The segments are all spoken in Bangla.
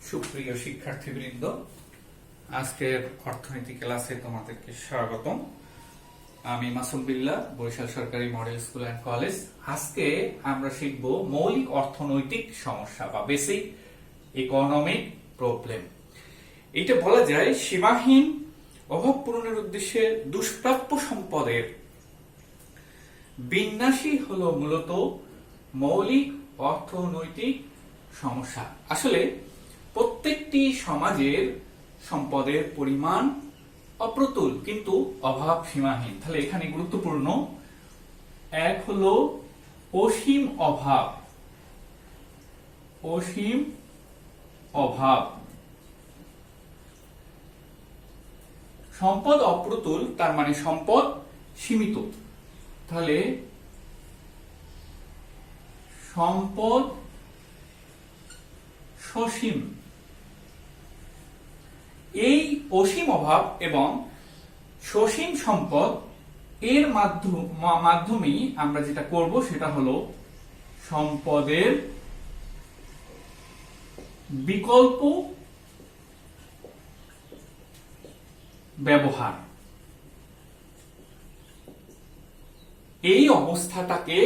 সুপ্রিয় শিক্ষার্থীবৃন্দ, আজকের অর্থনীতি ক্লাসে তোমাদেরকে স্বাগতম। আমি মাসুম বিল্লাহ, বরিশাল সরকারি মডেল স্কুল অ্যান্ড কলেজ। আজকে আমরা শিখব মৌলিক অর্থনৈতিক সমস্যা বা বেসিক ইকোনমিক প্রবলেম। এটা বলা যায় সীমাহীন অভাব পূরণের উদ্দেশ্যে দুষ্প্রাপ্য সম্পদের বিন্যাসই হলো মূলত মৌলিক অর্থনৈতিক সমস্যা। আসলে প্রত্যেকটি সমাজের সম্পদের পরিমাণ অপ্রতুল কিন্তু অভাব সীমাহীন। তাহলে এখানে গুরুত্বপূর্ণ এক হলো অসীম অভাব। অসীম অভাব, সম্পদ অপ্রতুল তার মানে সম্পদ সীমিত। তাহলে সম্পদ সসীম। এই অসীম অভাব এবং সসীম সম্পদ এর মাধ্যমেই আমরা যেটা করব সেটা হলো সম্পদের বিকল্প ব্যবহার। এই অবস্থাটাকে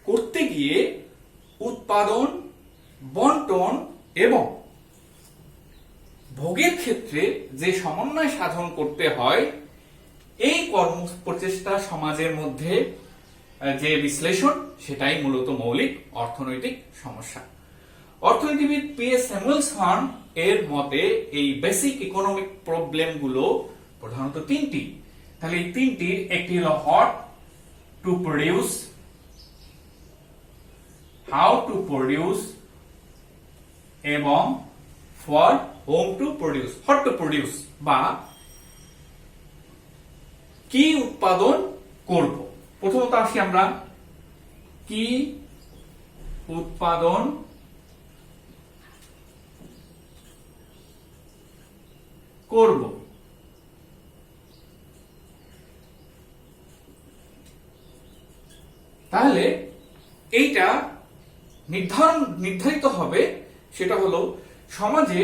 করতে গিয়ে উৎপাদন, বন্টন এবং ভোগের ক্ষেত্রে যে সমন্বয় সাধন করতে হয়, এই কর্ম প্রচেষ্টা সমাজের মধ্যে যে বিশ্লেষণ, সেটাই মূলত মৌলিক অর্থনৈতিক সমস্যা। অর্থনীতিবিদ পি.এস. স্যামুয়েলসন এর মতে এই বেসিক ইকোনমিক প্রবলেম গুলো প্রধানত তিনটি। তাহলে এই তিনটির একটি হলো what to produce, how to produce এবং for whom to produce, what to produce বা কি উৎপাদন করব। প্রথমত আসি আমরা কি উৎপাদন করব। তাহলে এইটা নির্ধারিত হবে, সেটা হলো সমাজে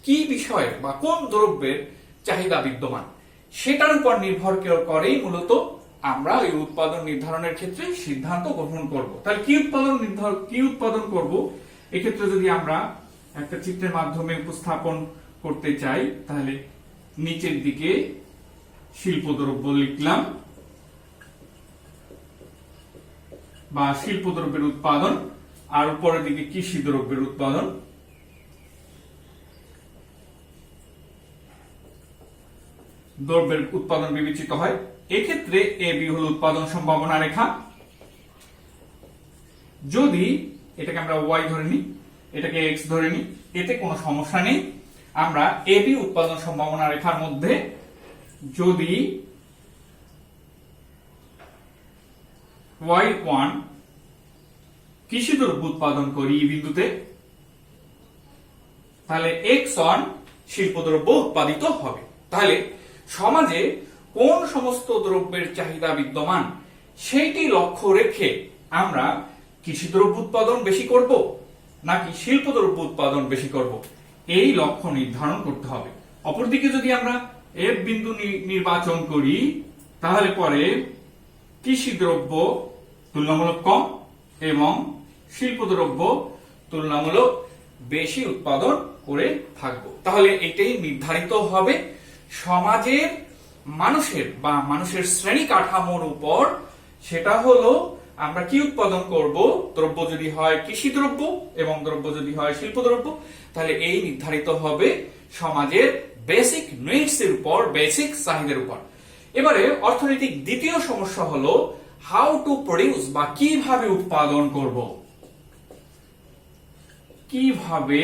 কি বিষয় বা কোন দ্রব্যের চাহিদা বিদ্যমান, সেটার উপর নির্ভর করেই মূলত আমরা এই উৎপাদন নির্ধারণের ক্ষেত্রে সিদ্ধান্ত গ্রহণ করব। তাহলে কি উৎপাদন করব, এক্ষেত্রে যদি আমরা একটা চিত্রের মাধ্যমে উপস্থাপন করতে চাই, তাহলে নিচের দিকে শিল্পদ্রব্য লিখলাম বা শিল্পদ্রব্যের উৎপাদন, আর উপরের দিকে কৃষি দ্রব্যের উৎপাদন। দ্রব্যের উৎপাদন বিবেচিত হয়। এক্ষেত্রে এবি হল উৎপাদন সম্ভাবনা রেখা। যদি এটাকে আমরা ওয়াই ধরে নিই, এটাকে এক্স ধরে নিই, এতে কোনো সমস্যা নেই। আমরা এবি উৎপাদন সম্ভাবনা রেখার মধ্যে যদি y1 কৃষি দ্রব্য উৎপাদন করি এই বিন্দুতে, তাহলে x1 শিল্পদ্রব্য উৎপাদিত হবে। তাহলে সমাজে কোন সমস্ত দ্রব্যের চাহিদা বিদ্যমান, সেইটি লক্ষ্য রেখে আমরা কৃষি দ্রব্য উৎপাদন বেশি করব নাকি শিল্পদ্রব্য উৎপাদন বেশি করব, এই লক্ষ্য নির্ধারণ করতে হবে। অপরদিকে যদি আমরা এফ বিন্দু নির্বাচন করি, তাহলে পরে কৃষি দ্রব্য তুলনামূলক কম এবং শিল্পদ্রব্য তুলনামূলক বেশি উৎপাদন করে থাকবো। তাহলে এটাই নির্ধারিত হবে সমাজের মানুষের শ্রেণী কাঠামোর উপর। সেটা হলো আমরা কি উৎপাদন করব, দ্রব্য যদি হয় কৃষি দ্রব্য এবং দ্রব্য যদি হয় শিল্পদ্রব্য, তাহলে এই নির্ধারিত হবে সমাজের বেসিক নিডস এর উপর, বেসিক চাহিদার উপর। এবারে অর্থনৈতিক দ্বিতীয় সমস্যা হলো হাউ টু প্রডিউস বা কিভাবে উৎপাদন করব। কিভাবে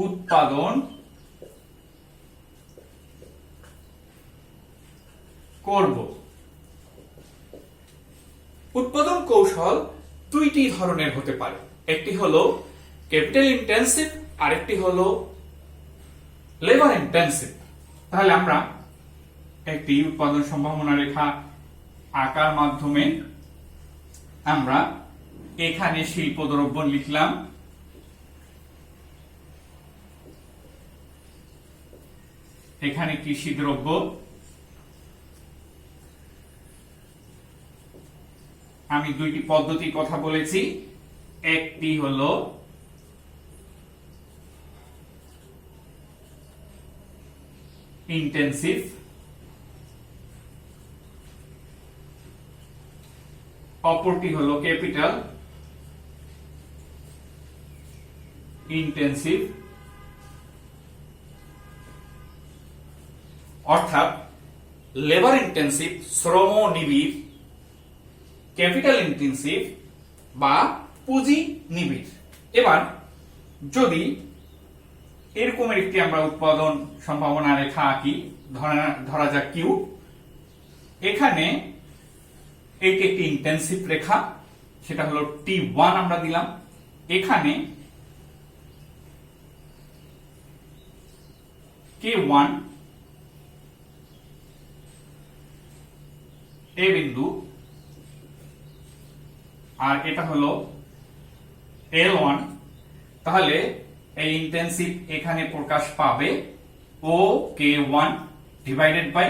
উৎপাদন করব। উৎপাদন কৌশল দুইটি ধরনের হতে পারে। একটি হলো ক্যাপিটাল ইন্টেন্সিভ, আরেকটি হলো লেবার ইন্টেন্সিভ। তাহলে আমরা একটি উৎপাদন সম্ভাবনা রেখা আঁকার মাধ্যমে আমরা এখানে শিল্পদ্রব্য লিখলাম এখানে কৃষি দ্রব্য, আমি দুইটি পদ্ধতির কথা বলেছি, একটি হলো ইন্টেন্সিভ, অপরটি হলো ক্যাপিটাল ইন্টেন্সিভ। অর্থাৎ লেবার ইন্টেন্সিভ শ্রম নিবিড়, ক্যাপিটাল ইন্টেন্সিভ বা পুঁজি নিবিড়। এবার যদি এরকমের একটি আমরা উৎপাদন সম্ভাবনা রেখা আঁকি, ধরা যাক কিউ, এখানে এটি একটি ইন্টেন্সিভ রেখা, সেটা হলো T1 আমরা দিলাম। এখানে K1 এ বিন্দু, আর এটা হলো L1। তাহলে এই ইন্টেন্সিভ এখানে প্রকাশ পাবে OK1 divided by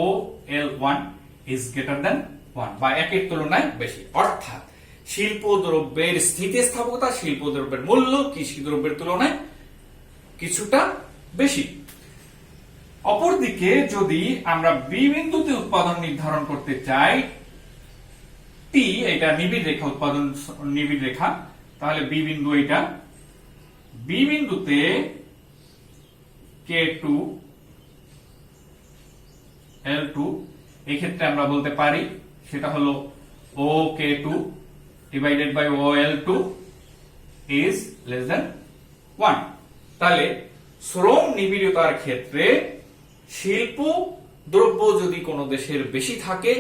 OL1 is greater than 1 বা একের তুলনায় বেশি। অর্থাৎ শিল্প দ্রব্যের স্থিতিস্থাপকতা, শিল্প দ্রব্যের মূল্য কৃষি দ্রব্যের তুলনায় কিছুটা বেশি। অপরদিকে যদি আমরা বি বিন্দুতে উৎপাদন নির্ধারণ করতে চাই, টি এটা নিবিড় রেখা, উৎপাদন নিবিড় রেখা, তাহলে বি বিন্দু এটা, বি বিন্দুতে K2 L2, এই ক্ষেত্রে আমরা বলতে পারি সেটা হলো OK2 divided by OL2 is less than 1। তাহলে শ্রম নিবিড়তার ক্ষেত্রে শিল্প দ্রব্য যদি কোনো দেশের বেশি থাকে,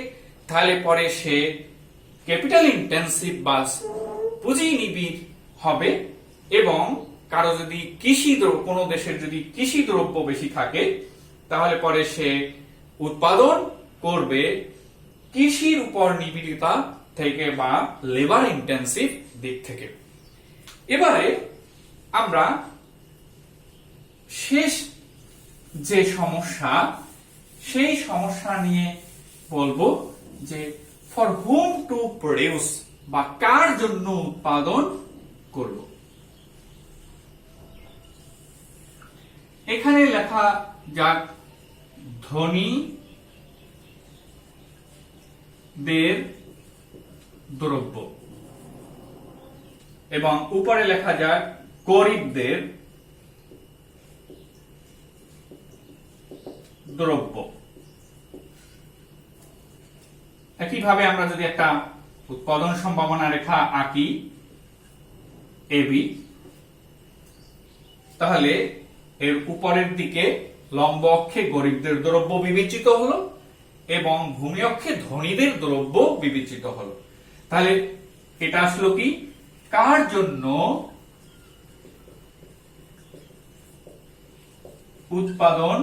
তাহলে পরে সে ক্যাপিটাল ইন্টেন্সিভ বা পুঁজি নিবিড় হবে, এবং কারো যদি কোনো দেশের যদি কৃষি দ্রব্য বেশি থাকে, তাহলে পরে সে উৎপাদন করবে কৃষির উপর নিবিড়তা থেকে বা লেবার ইন্টেন্সিভ দিক থেকে। এবারে আমরা শেষ যে সমস্যা, সেই সমস্যা নিয়ে বলবো যে ফর হুম টু প্রডিউস বা কার জন্য উৎপাদন করব। এখানে লেখা যাক ধনীদের দ্রব্য, এবং উপরে লেখা যাক গরিবদের দ্রব্য। একইভাবে আমরা যদি একটা উৎপাদন সম্ভাবনা রেখা আঁকি এবি, তাহলে এর উপরের দিকে লম্ব অক্ষে গরিবদের দ্রব্য বিবেচিত হলো এবং ভূমি অক্ষে ধনীদের দ্রব্য বিবেচিত হলো। তাহলে এটা আসলো কি, কার জন্য উৎপাদন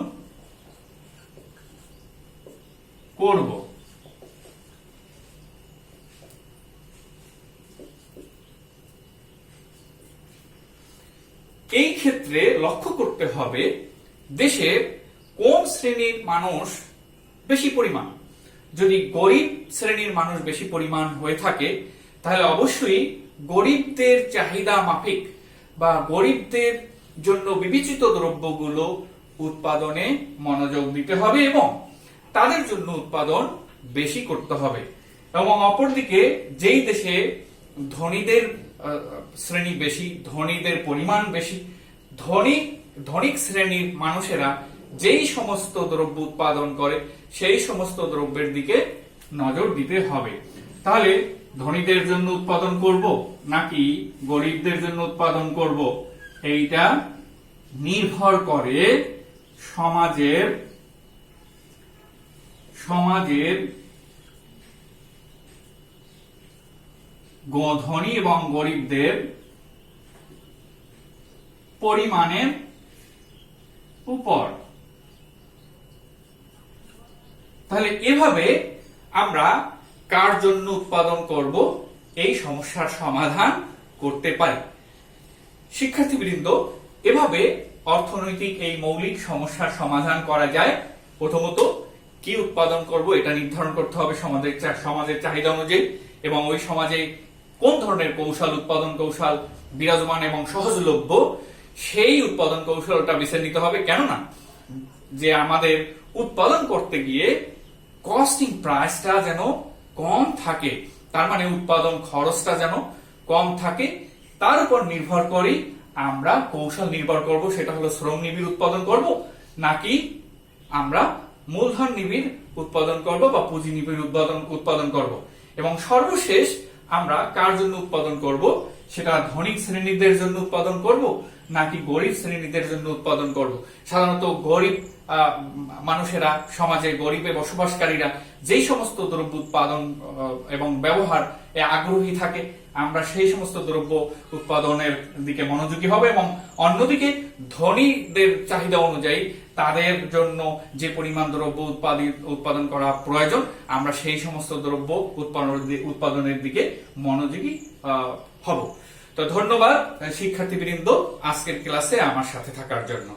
করব। এই ক্ষেত্রে লক্ষ্য করতে হবে দেশের কোন শ্রেণীর মানুষ বেশি পরিমাণ। যদি গরিব শ্রেণীর মানুষ বেশি পরিমাণ হয়ে থাকে, তাহলে অবশ্যই গরিবদের চাহিদা মাফিক বা গরিবদের জন্য বিবেচিত দ্রব্যগুলো উৎপাদনে মনোযোগ দিতে হবে এবং তাদের জন্য উৎপাদন বেশি করতে হবে। এবং অপরদিকে যেই দেশে ধনীদের শ্রেণী বেশি, ধনীদের পরিমাণ বেশি, ধনিক শ্রেণীর মানুষেরা যেই সমস্ত দ্রব্য উৎপাদন করে সেই সমস্ত দ্রব্যের দিকে নজর দিতে হবে। তাহলে ধনীদের জন্য উৎপাদন করব নাকি গরিবদের জন্য উৎপাদন করব, এইটা নির্ভর করে সমাজের ধনী এবং গরিবদের পরিমাণের উপর। তাহলে এভাবে আমরা কার জন্য উৎপাদন করব এই সমস্যার সমাধান করতে পারি। শিক্ষার্থীবৃন্দ, এভাবে অর্থনৈতিক এই মৌলিক সমস্যার সমাধান করা যায়? প্রথমত কি উৎপাদন করব এটা নির্ধারণ করতে হবে সমাজের চাহিদা অনুযায়ী, এবং ওই সমাজে কোন ধরনের কৌশল, উৎপাদন কৌশল বিরাজমান এবং সহজলভ্য সেই উৎপাদন কৌশলটা বেছে নিতে হবে। কেননা যে আমাদের উৎপাদন করতে গিয়ে কস্টিং প্রাইসটা যেন কম থাকে, তার মানে উৎপাদন খরচটা যেন কম থাকে, তার উপর নির্ভর করে আমরা কৌশল নির্ভর করব। সেটা হলো শ্রম নিবিড় উৎপাদন করব, নাকি আমরা মূলধন নিবিড় উৎপাদন করব বা পুঁজি নিবিড় উৎপাদন করব। এবং সর্বশেষ আমরা কার জন্য উৎপাদন করব, সেটা ধনিক শ্রেণীদের জন্য উৎপাদন করব নাকি গরিব শ্রেণীদের জন্য উৎপাদন করব। সাধারণত গরিব মানুষেরা, সমাজে গরিবে বসবাসকারীরা যেই সমস্ত দ্রব্য উৎপাদন এবং ব্যবহার আগ্রহী থাকে, আমরা সেই সমস্ত দ্রব্য উৎপাদনের দিকে মনোযোগী হবে, এবং অন্যদিকে ধনীদের চাহিদা অনুযায়ী তাদের জন্য যে পরিমাণ দ্রব্য উৎপাদন করা প্রয়োজন, আমরা সেই সমস্ত দ্রব্য উৎপাদনের দিকে মনোযোগী হব। তো ধন্যবাদ শিক্ষার্থীবৃন্দ আজকের ক্লাসে আমার সাথে থাকার জন্য।